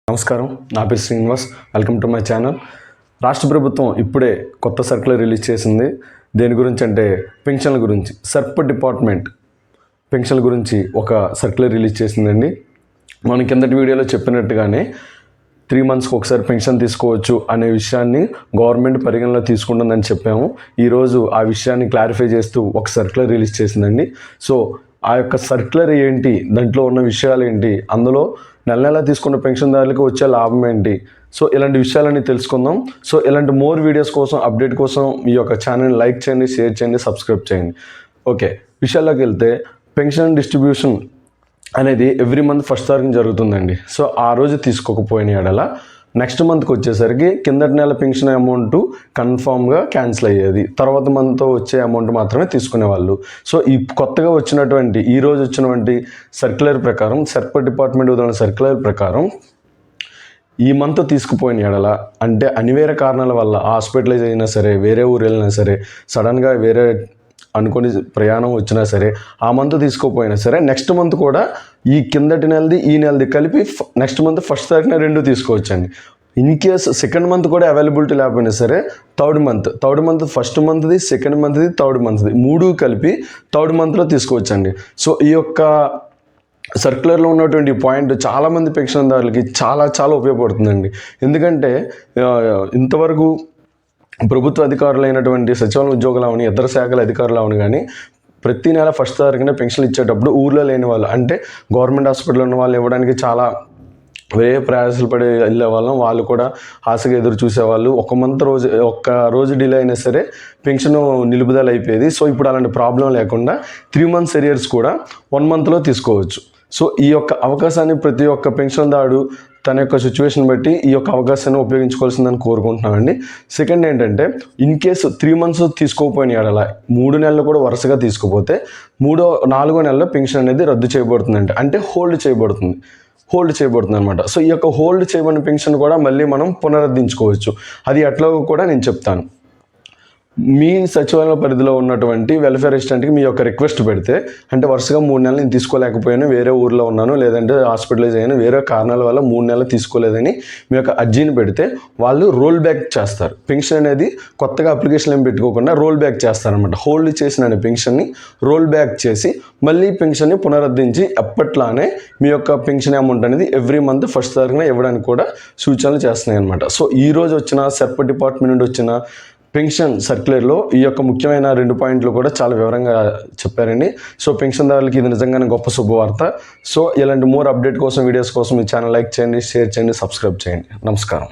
నమస్కారం, నా పేరు Srinivas. Welcome to my channel. రాష్ట్ర ప్రభుత్వం ఇప్పుడే కొత్త సర్క్యులర్ రిలీజ్ చేసింది. దేని గురించి అంటే పెన్షన్ల గురించి. సర్ప్ డిపార్ట్మెంట్ పెన్షన్ల గురించి ఒక సర్క్యులర్ రిలీజ్ చేసిందండి. మనం కిందటి వీడియోలో చెప్పినట్టుగానే 3 monthsకి ఒకసారి పెన్షన్ తీసుకోవచ్చు అనే విషయాన్ని గవర్నమెంట్ పరిగణలో తీసుకుంటుందని చెప్పాము. ఈరోజు ఆ విషయాన్ని క్లారిఫై చేస్తూ ఒక సర్క్యులర్ రిలీజ్ చేసిందండి. సో ఆ యొక్క సర్క్యులర్ ఏంటి, దాంట్లో ఉన్న విషయాలు ఏంటి, అందులో నెల నెలా తీసుకున్న పెన్షన్దారులకు వచ్చే లాభం ఏంటి, సో ఇలాంటి విషయాలన్నీ తెలుసుకుందాం. సో ఇలాంటి మోర్ వీడియోస్ కోసం, అప్డేట్ కోసం మీ యొక్క ఛానల్ లైక్ చేయండి, షేర్ చేయండి, సబ్స్క్రైబ్ చేయండి. ఓకే, విషయాల్లోకి వెళ్తే పెన్షన్ డిస్ట్రిబ్యూషన్ అనేది ఎవ్రీ మంత్ ఫస్ట్ తారీఖున జరుగుతుందండి. సో ఆ రోజు తీసుకోకపోయిన ఎడల నెక్స్ట్ మంత్కి వచ్చేసరికి కిందటి నెల పెన్షన్ అమౌంట్ కన్ఫామ్గా క్యాన్సిల్ అయ్యేది. తర్వాత మంత్తో వచ్చే అమౌంట్ మాత్రమే తీసుకునేవాళ్ళు. సో ఈ కొత్తగా వచ్చినటువంటి ఈరోజు వచ్చినటువంటి సర్క్యులర్ ప్రకారం, సర్ప్ డిపార్ట్మెంట్ వదిలిన సర్క్యులర్ ప్రకారం ఈ మంత్ తీసుకుపోయిన ఎడల, అంటే అనివేర కారణాల వల్ల హాస్పిటలైజ్ అయినా సరే, వేరే ఊరు వెళ్ళినా సరే, సడన్గా వేరే అనుకుని ప్రయాణం వచ్చినా సరే, ఆ మంత్ తీసుకోపోయినా సరే నెక్స్ట్ మంత్ కూడా ఈ కిందటి నెలది ఈ నెలది కలిపి నెక్స్ట్ మంత్ ఫస్ట్ తారీఖున 2 తీసుకోవచ్చండి. ఇన్ కేస్ సెకండ్ మంత్ కూడా అవైలబిలిటీ లేకపోయినా సరే థర్డ్ మంత్ ఫస్ట్ మంత్ది, సెకండ్ మంత్ది, థర్డ్ మంత్ది 3 కలిపి థర్డ్ మంత్లో తీసుకోవచ్చండి. సో ఈ యొక్క సర్క్యులర్లో ఉన్నటువంటి పాయింట్ చాలామంది పెన్షన్దారులకి చాలా ఉపయోగపడుతుందండి. ఎందుకంటే ఇంతవరకు ప్రభుత్వ అధికారులైనటువంటి సచివాలయ ఉద్యోగులు అవని, ఇతర శాఖల అధికారులు అవని కానీ ప్రతి నెల ఫస్ట్ తారీఖున పెన్షన్లు ఇచ్చేటప్పుడు ఊర్లో లేని వాళ్ళు, అంటే గవర్నమెంట్ హాస్పిటల్ ఉన్న వాళ్ళు ఇవ్వడానికి చాలా వేరే ప్రయాసాలు పడి వెళ్ళే వాళ్ళం, వాళ్ళు కూడా ఆశగా ఎదురు చూసేవాళ్ళు. ఒక్క రోజు డిలే అయినా సరే పెన్షన్ నిలుపుదల అయిపోయేది. సో ఇప్పుడు అలాంటి ప్రాబ్లం లేకుండా 3 months ఎరియర్స్ కూడా 1 monthలో తీసుకోవచ్చు. సో ఈ యొక్క అవకాశాన్ని ప్రతి ఒక్క పెన్షన్దారుడు తన యొక్క సిచ్యువేషన్ బట్టి ఈ యొక్క అవకాశాన్ని ఉపయోగించుకోవాల్సిందని కోరుకుంటున్నామండి. సెకండ్ ఏంటంటే, ఇన్ కేసు 3 months తీసుకోకపోయిన ఎడల 3 నెలలు కూడా వరుసగా తీసుకోపోతే 4వ నెలలో పెన్షన్ అనేది రద్దు చేయబడుతుందండి. అంటే హోల్డ్ చేయబడుతుంది అనమాట. సో ఈ యొక్క హోల్డ్ చేయబడిన పెన్షన్ కూడా మళ్ళీ మనం పునరుద్ధరించుకోవచ్చు. అది ఎట్లాగో కూడా నేను చెప్తాను. మీ సచివాలయ పరిధిలో ఉన్నటువంటి వెల్ఫేర్ అసిస్టెంట్కి మీ యొక్క రిక్వెస్ట్ పెడితే, అంటే వరుసగా 3 నెలలు నేను తీసుకోలేకపోయాను, వేరే ఊర్లో ఉన్నాను, లేదంటే హాస్పిటలైజ్ అయ్యాను, వేరే కారణాల వల్ల 3 నెలలు తీసుకోలేదని మీ యొక్క అర్జీని పెడితే వాళ్ళు రోల్ బ్యాక్ చేస్తారు. పెన్షన్ అనేది కొత్తగా అప్లికేషన్ ఏం పెట్టుకోకుండా రోల్ బ్యాక్ చేస్తారనమాట. హోల్డ్ చేసిన పెన్షన్ని రోల్ బ్యాక్ చేసి మళ్ళీ పెన్షన్ని పునరుద్ధరించి ఎప్పట్లానే మీ యొక్క పెన్షన్ అమౌంట్ అనేది ఎవ్రీ మంత్ ఫస్ట్ తారీఖున ఇవ్వడానికి కూడా సూచనలు చేస్తున్నాయి అనమాట. సో ఈరోజు వచ్చిన సర్ప్ డిపార్ట్మెంట్ నుండి వచ్చిన పెన్షన్ సర్క్యులర్లో ఈ యొక్క ముఖ్యమైన 2 పాయింట్లు కూడా చాలా వివరంగా చెప్పారండి. సో పెన్షన్దారులకి ఇది నిజంగానే గొప్ప శుభవార్త. సో ఇలాంటి మోర్ అప్డేట్ కోసం, వీడియోస్ కోసం మీ ఛానల్ లైక్ చేయండి, షేర్ చేయండి, సబ్స్క్రైబ్ చేయండి. నమస్కారం.